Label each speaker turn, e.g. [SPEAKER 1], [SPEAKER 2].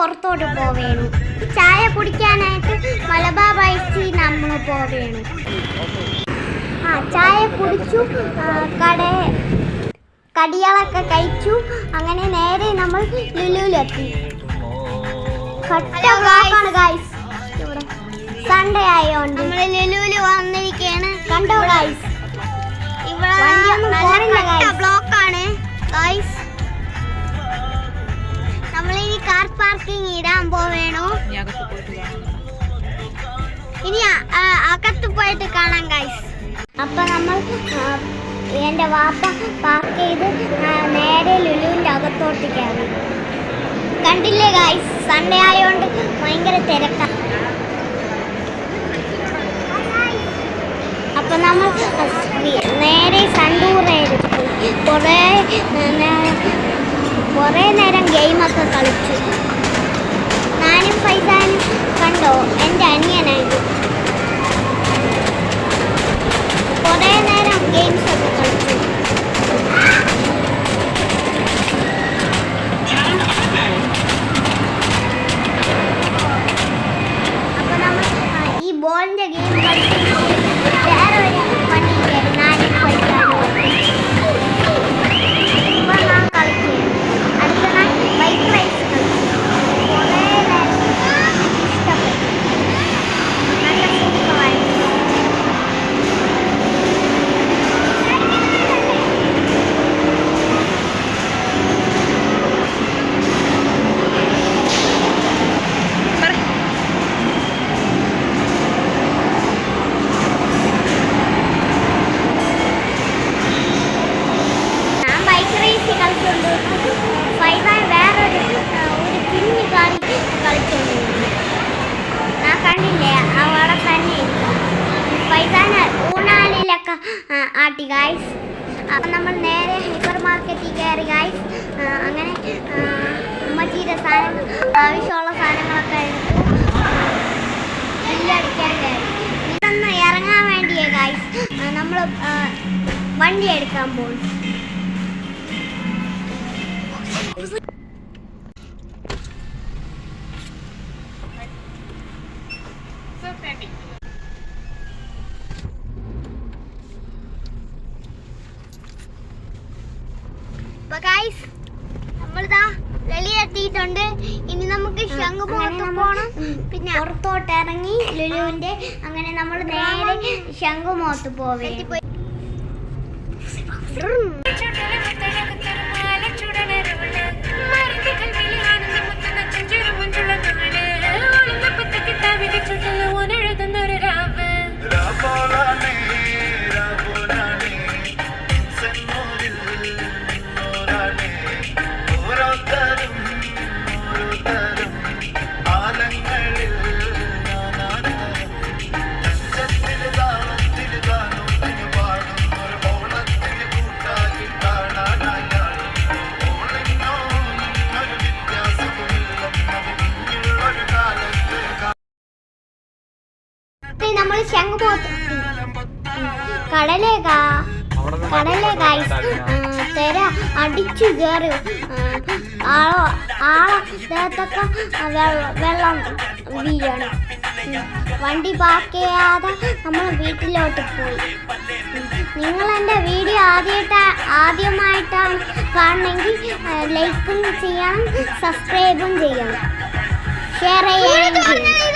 [SPEAKER 1] പുറത്തോട്ട് പോവേണു. ചായ കുടിക്കാനായിട്ട് മലബാർ ഐസ് നമ്മൾ പോവേണു. ചായ കുടിച്ചു, കടികളൊക്കെ കഴിച്ചു. അങ്ങനെ നേരെ നമ്മൾ ലുലുവിലെത്തി. സൺഡേ ആയോണ്ട് നമ്മൾ ലുലുവിൽ വന്നിരിക്കുകയാണ്. കണ്ടോ ഗൈസ്, ഇവിടെ ബ്ലോക്കാണ് ഗൈസ്. നമ്മളിനി കാർ പാർക്കിംഗ് ഇടാൻ പോവേണു. ഇനി അകത്ത് പോയിട്ട് കാണാം ഗൈസ്. അപ്പൊ നമ്മൾ എൻ്റെ വാപ്പ പാർക്ക് ചെയ്ത് നേരെ ലുലുവിൻ്റെ അകത്തോട്ട് കയറി. കണ്ടില്ലേ ഗൈസ്, സൺഡേ ആയതുകൊണ്ട് ഭയങ്കര തിരക്കാണ്. അപ്പം നമ്മൾ നേരെ സണ്ടൂറയിൽ പോയി കുറേ നേരം ഗെയിമൊക്കെ കളിച്ചു. ഞാനും ഫൈസാനും കണ്ടോ, എൻ്റെ അനിയനായിട്ട് കുറേ നേരം ഗെയിംസ് ഒക്കെ കളിച്ചു. അപ്പൊ നമ്മൾ ഈ ബോളിന്റെ ഗെയിം കളിക്കുമ്പോൾ വേറെ ഒരു പണിയില്ലായിരുന്നു. ഞാനും കളിക്കാനും ഇപ്പൊ ഞാൻ കളിക്കുകയാണ്. അടുത്ത ഞാൻ ബൈക്ക് റൈസ് കളിച്ചു. കുറേ നേരം ഇഷ്ടപ്പെട്ടു, നല്ല സൂപ്പറായിരുന്നു. ഫൈസാൻ വേറൊരു കുഞ്ഞു കളി കളിച്ചുകൊണ്ടിരുന്നു. ഞാൻ കണ്ടില്ലേ, അവിടെ തന്നെ ഫൈസാൻ ഊണാലിലൊക്കെ ആട്ടി ഗൈസ്. അപ്പം നമ്മൾ നേരെ ഹൈപ്പർ മാർക്കറ്റിൽ കയറി ഗൈസ്. അങ്ങനെ ഉമ്മച്ചീരെ സാധനങ്ങൾ, ആവശ്യമുള്ള സാധനങ്ങളൊക്കെ ബില്ലടിക്കാൻ കയറി. ഇതൊന്ന് ഇറങ്ങാൻ വേണ്ടിയേ ഗൈസ് നമ്മൾ വണ്ടി എടുക്കാൻ പോകും. നമ്മളിതാ വെളിയെത്തിയിട്ടുണ്ട്. ഇനി നമുക്ക് ശംഖുമുഖത്ത് പോകണം. പിന്നെ പുറത്തോട്ട് ഇറങ്ങി ലുലുവിന്റെ. അങ്ങനെ നമ്മൾ നേരെ ശംഖുമുഖത്ത് പോവേ. നമ്മൾ ശംഖുമുഖത്തെത്തി. കടലേ ഗൈസ്, തെര അടിച്ചു കയറി. ദേഹത്തൊക്കെ വെള്ളം വീഴാണ്. വണ്ടി പാർക്ക് ചെയ്യാതെ നമ്മൾ വീട്ടിലോട്ട് പോയി. നിങ്ങൾ എൻ്റെ വീഡിയോ ആദ്യമായിട്ടാണ് കാണണമെങ്കിൽ ലൈക്കും ചെയ്യണം, സബ്സ്ക്രൈബും ചെയ്യണം, ഷെയർ ചെയ്യണം.